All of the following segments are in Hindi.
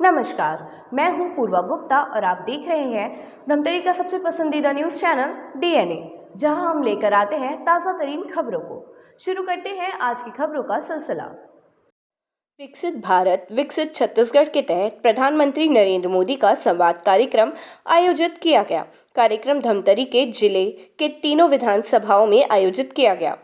नमस्कार, मैं हूं पूर्वा गुप्ता और आप देख रहे हैं धमतरी का सबसे पसंदीदा न्यूज़ चैनल डीएनए, जहां हम लेकर आते हैं ताज़ा तरीन खबरों को। शुरू करते हैं आज की खबरों का सिलसिला। विकसित भारत विकसित छत्तीसगढ़ के तहत प्रधानमंत्री नरेंद्र मोदी का संवाद कार्यक्रम आयोजित किया गया। कार्यक्रम धमतरी के जिले के तीनों विधानसभाओं में आयोजित किया गया।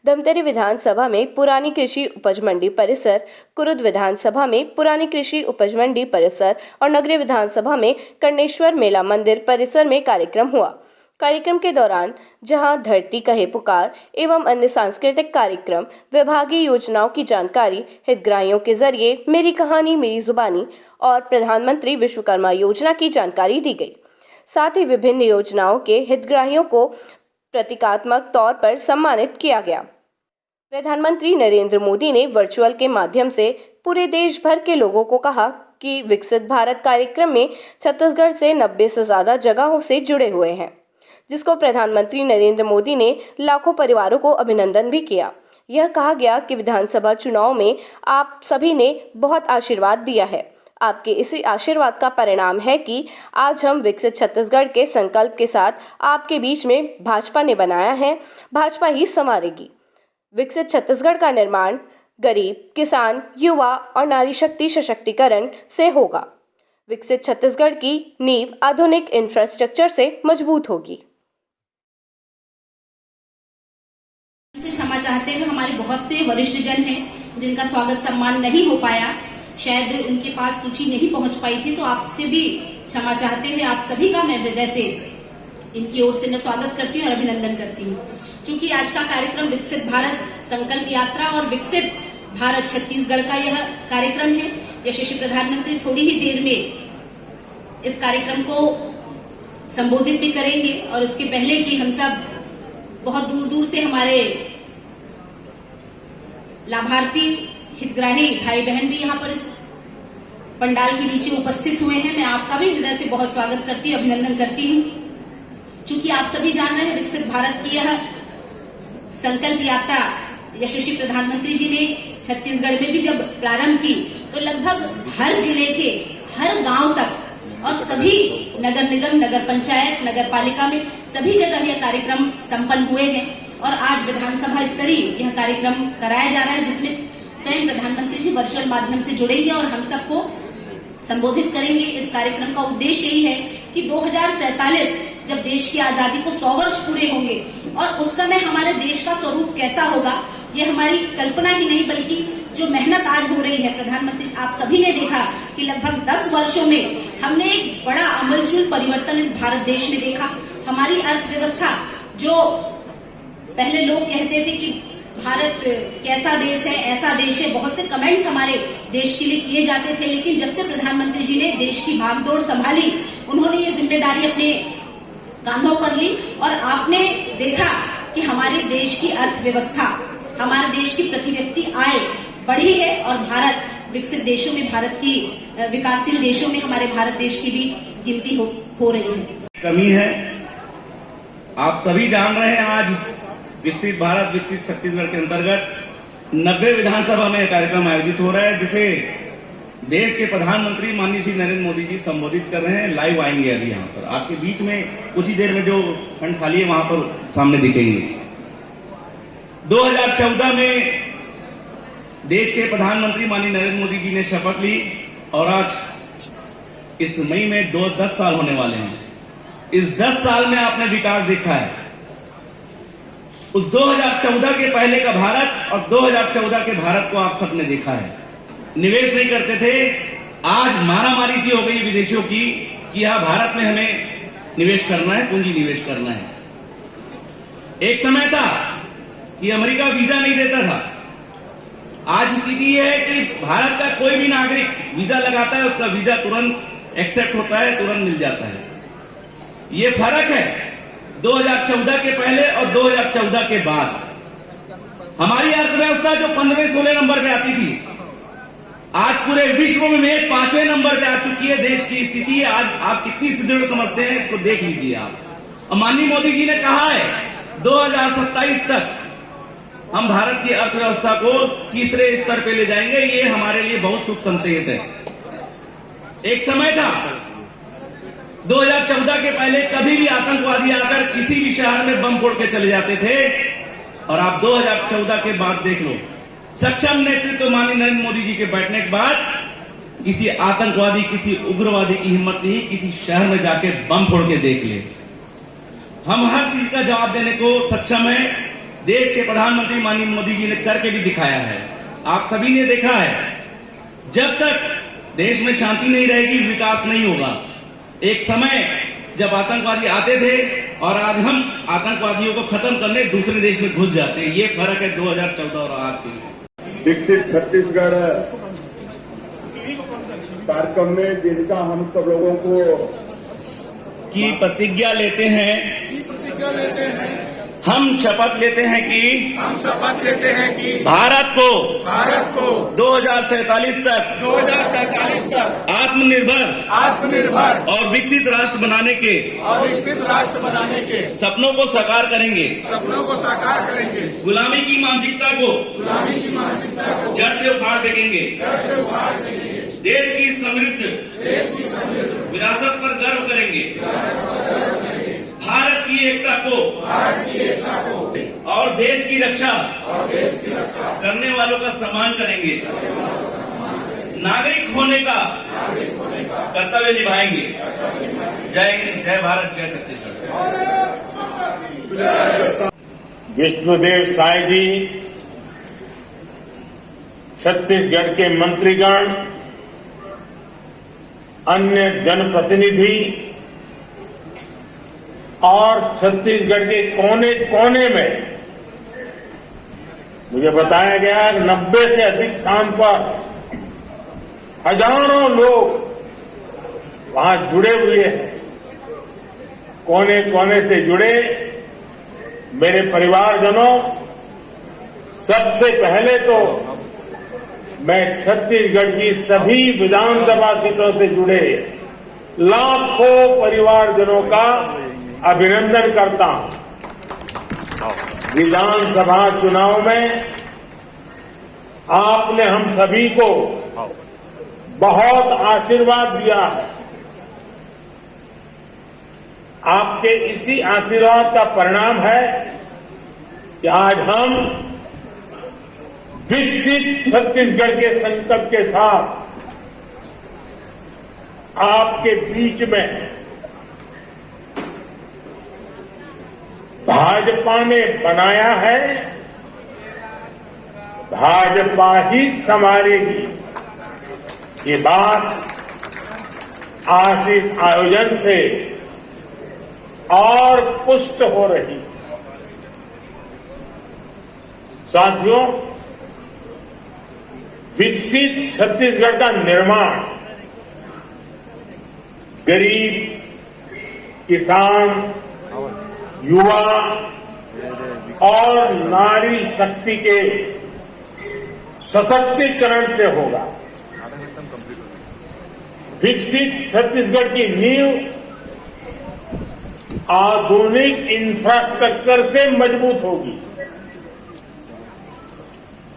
धमतरी विधानसभा में पुरानी कृषि उपज मंडी परिसर, कुरुद विधानसभा में पुरानी कृषि उपज मंडी परिसर और नगरी विधानसभा में कर्णेश्वर मेला मंदिर परिसर में कार्यक्रम हुआ। कार्यक्रम के दौरान जहां धरती कहे पुकार एवं अन्य सांस्कृतिक कार्यक्रम, विभागीय योजनाओं की जानकारी, हितग्राहियों के जरिए मेरी कहानी मेरी जुबानी और प्रधानमंत्री विश्वकर्मा योजना की जानकारी दी गई। साथ ही विभिन्न योजनाओं के हितग्राहियों को प्रतीकात्मक तौर पर सम्मानित किया गया। प्रधानमंत्री नरेंद्र मोदी ने वर्चुअल के माध्यम से पूरे देश भर के लोगों को कहा कि विकसित भारत कार्यक्रम में छत्तीसगढ़ से 90 से ज्यादा जगहों से जुड़े हुए हैं, जिसको प्रधानमंत्री नरेंद्र मोदी ने लाखों परिवारों को अभिनंदन भी किया। यह कहा गया कि विधानसभा चुनाव में आप सभी ने बहुत आशीर्वाद दिया है। आपके इसी आशीर्वाद का परिणाम है कि आज हम विकसित छत्तीसगढ़ के संकल्प के साथ आपके बीच में भाजपा ने बनाया है। भाजपा ही संवारेगी। विकसित छत्तीसगढ़ का निर्माण गरीब, किसान, युवा और नारी शक्ति सशक्तिकरण से होगा। विकसित छत्तीसगढ़ की नींव आधुनिक इंफ्रास्ट्रक्चर से मजबूत होगी। क्षमा चाहते हुए हमारे बहुत से वरिष्ठ जन हैं जिनका स्वागत सम्मान नहीं हो पाया, शायद उनके पास सूची नहीं पहुंच पाई थी, तो आपसे भी क्षमा चाहते हुए आप सभी का मैं हृदय से इनकी ओर से मैं स्वागत करती हूँ और अभिनंदन करती हूँ। क्योंकि आज का कार्यक्रम विकसित भारत संकल्प यात्रा और विकसित भारत छत्तीसगढ़ का यह कार्यक्रम है। यशस्वी प्रधानमंत्री थोड़ी ही देर में इस कार्यक्रम को संबोधित भी करेंगे और इसके पहले कि हम सब बहुत दूर दूर से हमारे लाभार्थी हितग्राही भाई बहन भी यहाँ पर इस पंडाल के नीचे उपस्थित हुए हैं, मैं आपका भी हृदय से बहुत स्वागत करती हूँ, अभिनंदन करती हूँ। क्योंकि आप सभी जान रहे हैं विकसित भारत की यह संकल्प यात्रा यशस्वी प्रधानमंत्री जी ने छत्तीसगढ़ में भी जब प्रारंभ की तो लगभग हर जिले के हर गांव तक और सभी नगर निगम, नगर पंचायत, नगर पालिका में सभी जगह यह कार्यक्रम संपन्न हुए हैं और आज विधानसभा स्तरीय यह कार्यक्रम कराया जा रहा है, जिसमें स्वयं प्रधानमंत्री जी वर्चुअल माध्यम से जुड़ेंगे और हम सबको संबोधित करेंगे। इस कार्यक्रम का उद्देश्य यही है कि 2047 जब देश की आजादी को 100 वर्ष पूरे होंगे और उस समय हमारे देश का स्वरूप कैसा होगा, ये हमारी कल्पना ही नहीं बल्कि जो मेहनत आज हो रही है। प्रधानमंत्री आप सभी ने देखा कि लगभग 10 वर्षों में हमने एक बड़ा आमूलचूल परिवर्तन इस भारत देश में देखा। हमारी अर्थव्यवस्था, जो पहले लोग कहते थे कि भारत कैसा देश है, ऐसा देश है, बहुत से कमेंट्स हमारे देश के लिए किए जाते थे, लेकिन जब से प्रधानमंत्री जी ने देश की भागदौड़ संभाली, उन्होंने ये जिम्मेदारी अपने कांधों पर ली और आपने देखा कि हमारे देश की अर्थव्यवस्था, हमारे देश की प्रति व्यक्ति आय बढ़ी है और भारत विकसित देशों में, भारत की विकासशील देशों में हमारे भारत देश की भी गिनती हो रही है। कमी है, आप सभी जान रहे हैं। आज विकसित भारत विकसित छत्तीसगढ़ के अंतर्गत 90 विधानसभा में कार्यक्रम आयोजित हो रहा है, जिसे देश के प्रधानमंत्री माननीय श्री नरेंद्र मोदी जी संबोधित कर रहे हैं। लाइव आएंगे अभी यहाँ पर आपके बीच में, कुछ ही देर में जो खंड खाली है वहां पर सामने दिखेंगे। 2014 में देश के प्रधानमंत्री माननीय नरेंद्र मोदी जी ने शपथ ली और आज इस मई में 10 साल होने वाले हैं। इस 10 साल में आपने विकास देखा है। उस 2014 के पहले का भारत और 2014 के भारत को आप सबने देखा है। निवेश नहीं करते थे, आज मारामारी सी हो गई विदेशियों की कि यहां भारत में हमें निवेश करना है, पूंजी निवेश करना है। एक समय था कि अमेरिका वीजा नहीं देता था। आज स्थिति यह है कि भारत का कोई भी नागरिक वीजा लगाता है, उसका वीजा तुरंत एक्सेप्ट होता है, तुरंत मिल जाता है। ये फर्क है 2014 के पहले और 2014 के बाद। हमारी अर्थव्यवस्था जो 15वें-16 नंबर पे आती थी, आज पूरे विश्व में 5वें नंबर पे आ चुकी है। देश की स्थिति आज आप कितनी सुदृढ़ समझते हैं, इसको देख लीजिए आप। और माननीय मोदी जी ने कहा है 2027 तक हम भारत की अर्थव्यवस्था को तीसरे स्तर पे ले जाएंगे। ये हमारे लिए बहुत शुभ संकेत है। एक समय था 2014 के पहले कभी भी आतंकवादी आकर किसी भी शहर में बम फोड़ के चले जाते थे, और आप 2014 के बाद देख लो, सक्षम नेतृत्व माननीय नरेंद्र मोदी जी के बैठने के बाद किसी आतंकवादी, किसी उग्रवादी की हिम्मत नहीं किसी शहर में जाके बम फोड़ के देख ले। हम हर चीज का जवाब देने को सक्षम है। देश के प्रधानमंत्री माननीय मोदी जी ने करके भी दिखाया है। आप सभी ने देखा है, जब तक देश में शांति नहीं रहेगी विकास नहीं होगा। एक समय जब आतंकवादी आते थे और आज हम आतंकवादियों को खत्म करने दूसरे देश में घुस जाते हैं। ये फर्क है 2014 और आज के। विकसित छत्तीसगढ़ कार्यक्रम में जिनका हम सब लोगों को की प्रतिज्ञा लेते हैं, हम शपथ लेते हैं कि भारत को 2047 तक आत्मनिर्भर और विकसित राष्ट्र बनाने के सपनों को साकार करेंगे। गुलामी की मानसिकता को जड़ से उखाड़ फेंकेंगे। देश की समृद्ध विरासत पर गर्व करेंगे। भारत की एकता को और देश की रक्षा करने वालों का सम्मान करेंगे। नागरिक होने का कर्तव्य निभाएंगे। जय हिंद, जय भारत, जय छत्तीसगढ़। विष्णुदेव साय जी, छत्तीसगढ़ के मंत्रीगण, अन्य जनप्रतिनिधि और छत्तीसगढ़ के कोने कोने में मुझे बताया गया 90 से अधिक स्थान पर हजारों लोग वहां जुड़े हुए हैं। कोने कोने से जुड़े मेरे परिवारजनों, सबसे पहले तो मैं छत्तीसगढ़ की सभी विधानसभा सीटों से जुड़े लाखों परिवारजनों का अभिनंदन करता हूं। विधानसभा चुनाव में आपने हम सभी को बहुत आशीर्वाद दिया है। आपके इसी आशीर्वाद का परिणाम है कि आज हम विकसित छत्तीसगढ़ के संकल्प के साथ आपके बीच में हैं। भाजपा ने बनाया है, भाजपा ही संवारेगी। ये बात आज इस आयोजन से और पुष्ट हो रही। साथियों, विकसित छत्तीसगढ़ का निर्माण गरीब, किसान, युवा और नारी शक्ति के सशक्तिकरण से होगा। विकसित छत्तीसगढ़ की नींव आधुनिक इंफ्रास्ट्रक्चर से मजबूत होगी।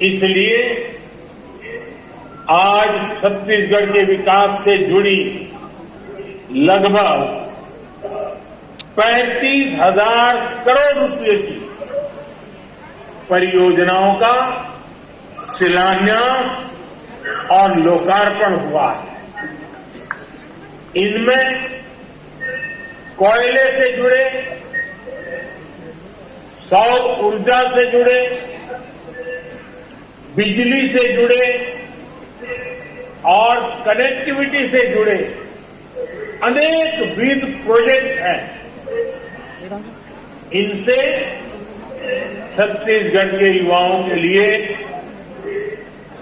इसलिए आज छत्तीसगढ़ के विकास से जुड़ी लगभग 35,000 करोड़ रुपए की परियोजनाओं का शिलान्यास और लोकार्पण हुआ है। इनमें कोयले से जुड़े, सौर ऊर्जा से जुड़े, बिजली से जुड़े और कनेक्टिविटी से जुड़े अनेक विविध प्रोजेक्ट हैं। इनसे छत्तीसगढ़ के युवाओं के लिए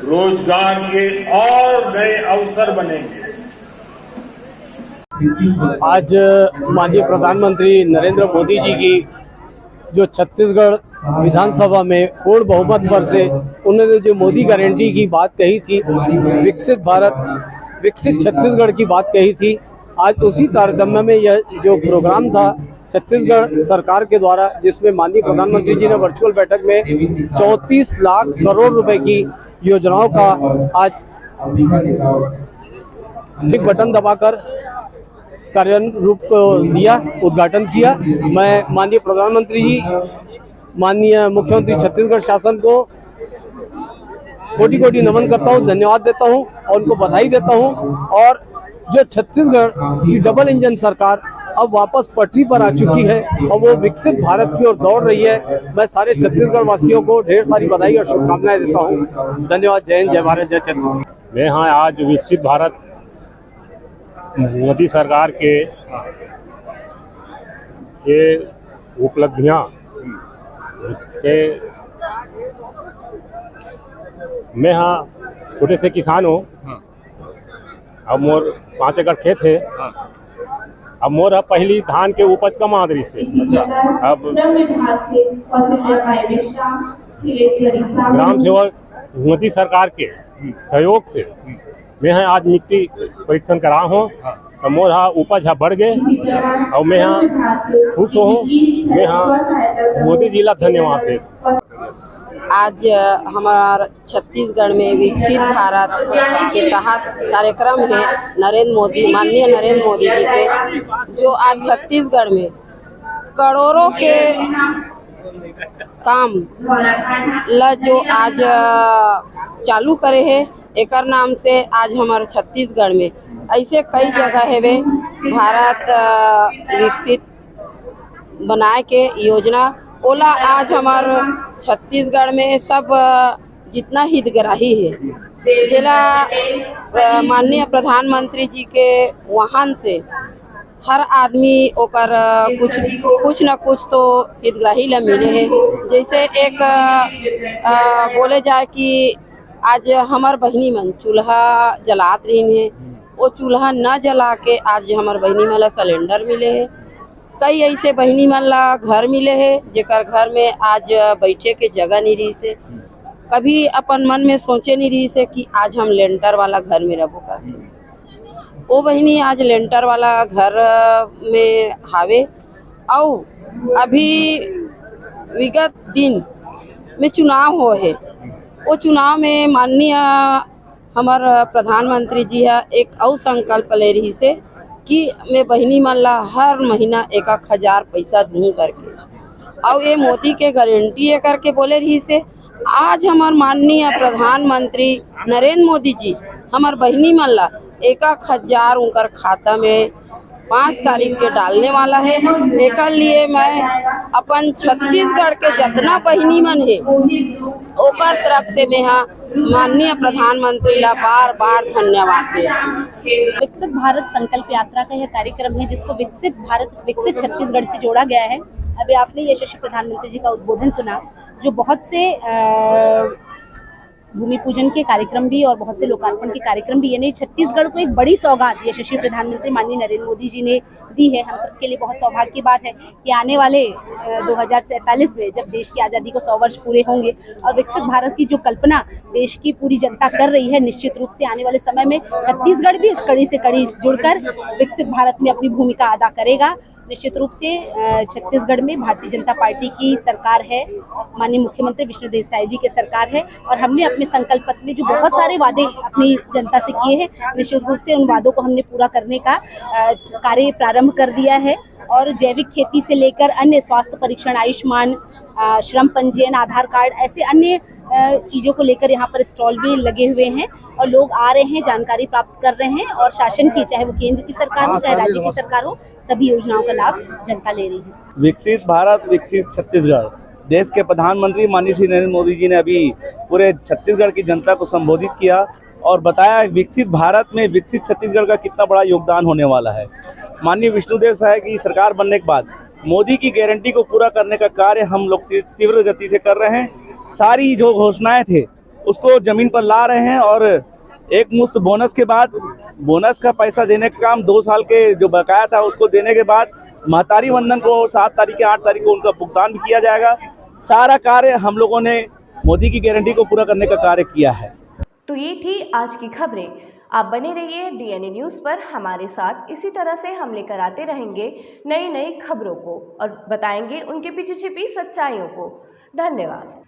रोजगार के और नए अवसर बनेंगे। आज माननीय प्रधानमंत्री नरेंद्र मोदी जी की जो छत्तीसगढ़ विधानसभा में पूर्ण बहुमत पर से उन्होंने जो मोदी गारंटी की बात कही थी, विकसित भारत, विकसित छत्तीसगढ़ की बात कही थी, आज उसी तारतम्य में यह जो प्रोग्राम था छत्तीसगढ़ सरकार के द्वारा, जिसमें माननीय प्रधानमंत्री जी ने वर्चुअल बैठक में 34 लाख करोड़ रुपए की योजनाओं का आज एक बटन दबाकर कार्यान्वयन रूप को दिया, उद्घाटन किया। मैं माननीय प्रधानमंत्री जी, माननीय मुख्यमंत्री छत्तीसगढ़ शासन को कोटि कोटि नमन करता हूँ, धन्यवाद देता हूँ और उनको बधाई देता हूँ। और जो छत्तीसगढ़ की डबल इंजन सरकार अब वापस पटरी पर आ चुकी है और वो विकसित भारत की ओर दौड़ रही है, मैं सारे छत्तीसगढ़ वासियों को ढेर सारी बधाई और शुभकामनाएं देता हूँ। धन्यवाद। जय हिंद, जय भारत, जय छत्तीसगढ़। मैं यहाँ आज विकसित भारत मोदी सरकार के ये उपलब्धियाँ के मैं यहाँ छोटे से किसान हूँ। अब मोर 5 एकड़ खेत है। अब मोर पहली धान के उपज कम आदरी से अब ग्राम सेवक मोदी सरकार के सहयोग से मैं यहाँ आज मिट्टी परीक्षण करा हूँ। तो मोर उपज बढ़ गए और मैं यहाँ खुश हूँ। मैं यहाँ मोदी जी ला धन्यवाद दे। आज हमारा छत्तीसगढ़ में विकसित भारत के तहत कार्यक्रम है माननीय नरेंद्र मोदी जी के, जो आज छत्तीसगढ़ में करोड़ों के काम जो आज चालू करे है, एकर नाम से आज हमारे छत्तीसगढ़ में ऐसे कई जगह है वे भारत विकसित बनाए के योजना ओला आज हमार छत्तीसगढ़ में सब जितना हितग्राही है जिला माननीय प्रधानमंत्री जी के वाहन से हर आदमी ओकर कुछ न कुछ तो हितग्राही ला मिले है। जैसे एक बोले जाए कि आज हमार बहिनी मन चूल्हा जलात रही है, वो चूल्हा न जला के आज हमार बहिनी मन ला सिलेंडर मिले है। कई ऐसे बहिनी मन ला घर मिले है जेकर घर में आज बैठे के जगह नहीं रही से, कभी अपन मन में सोचे नहीं रही से कि आज हम लेंटर वाला घर में रहबो का। वो बहिनी आज लेंटर वाला घर में हावे। और अभी विगत दिन में चुनाव हो है, वो चुनाव में माननीय हमार प्रधानमंत्री जी है एक और संकल्प ले रही से कि मैं बहिनी मन ला हर महीना 1,000 पैसा दूँ करके, और ये मोदी के गारंटी है करके बोले रही से। आज हमार माननीय प्रधानमंत्री नरेंद्र मोदी जी हमार बहिनी मन ला 1,000 उनकर खाता में 5 तारीख के डालने वाला है। एक लिए मैं अपन छत्तीसगढ़ के जितना बहिनी मन है ओकर तरफ से मैं माननीय प्रधानमंत्री ला बार बार धन्यवाद से। विकसित भारत संकल्प यात्रा का यह कार्यक्रम है जिसको विकसित भारत विकसित छत्तीसगढ़ से जोड़ा गया है। अभी आपने यशस्वी प्रधानमंत्री जी का उद्बोधन सुना, जो बहुत से भूमि पूजन के कार्यक्रम भी और बहुत से लोकार्पण के कार्यक्रम भी, यानी छत्तीसगढ़ को एक बड़ी सौगात यशस्वी प्रधानमंत्री माननीय नरेंद्र मोदी जी ने दी है। हम सबके लिए बहुत सौभाग्य की बात है कि आने वाले 2047 में जब देश की आज़ादी को 100 वर्ष पूरे होंगे और विकसित भारत की जो कल्पना देश की पूरी जनता कर रही है, निश्चित रूप से आने वाले समय में छत्तीसगढ़ भी इस कड़ी से कड़ी जुड़कर विकसित भारत में अपनी भूमिका अदा करेगा। निश्चित रूप से छत्तीसगढ़ में भारतीय जनता पार्टी की सरकार है, माननीय मुख्यमंत्री विष्णुदेव साय जी की सरकार है, और हमने अपने संकल्प पत्र में जो बहुत सारे वादे अपनी जनता से किए हैं, निश्चित रूप से उन वादों को हमने पूरा करने का कार्य प्रारंभ कर दिया है। और जैविक खेती से लेकर अन्य स्वास्थ्य परीक्षण, आयुष्मान, श्रम पंजीयन, आधार कार्ड, ऐसे अन्य चीज़ों को लेकर यहाँ पर स्टॉल भी लगे हुए हैं और लोग आ रहे हैं, जानकारी प्राप्त कर रहे हैं और शासन की, चाहे वो केंद्र की सरकार हो चाहे राज्य की सरकार हो, सभी योजनाओं का लाभ जनता ले रही है। विकसित भारत विकसित छत्तीसगढ़, देश के प्रधानमंत्री माननीय श्री नरेंद्र मोदी जी ने अभी पूरे छत्तीसगढ़ की जनता को संबोधित किया और बताया विकसित भारत में विकसित छत्तीसगढ़ का कितना बड़ा योगदान होने वाला है। माननीय विष्णुदेव साय की सरकार बनने के बाद मोदी की गारंटी को पूरा करने का कार्य हम लोग तीव्र गति से कर रहे हैं। सारी जो घोषणाएं थे उसको जमीन पर ला रहे हैं और एक मुश्त बोनस के बाद बोनस का पैसा देने का काम 2 साल के जो बकाया था उसको देने के बाद महतारी वंदन को 7 तारीख या 8 तारीख को उनका भुगतान भी किया जाएगा। सारा कार्य हम लोगों ने मोदी की गारंटी को पूरा करने का कार्य किया है। तो ये थी आज की खबरें। आप बने रहिए डीएनए न्यूज़ पर हमारे साथ। इसी तरह से हम लेकर आते रहेंगे नई नई खबरों को और बताएंगे उनके पीछे छिपी सच्चाइयों को। धन्यवाद।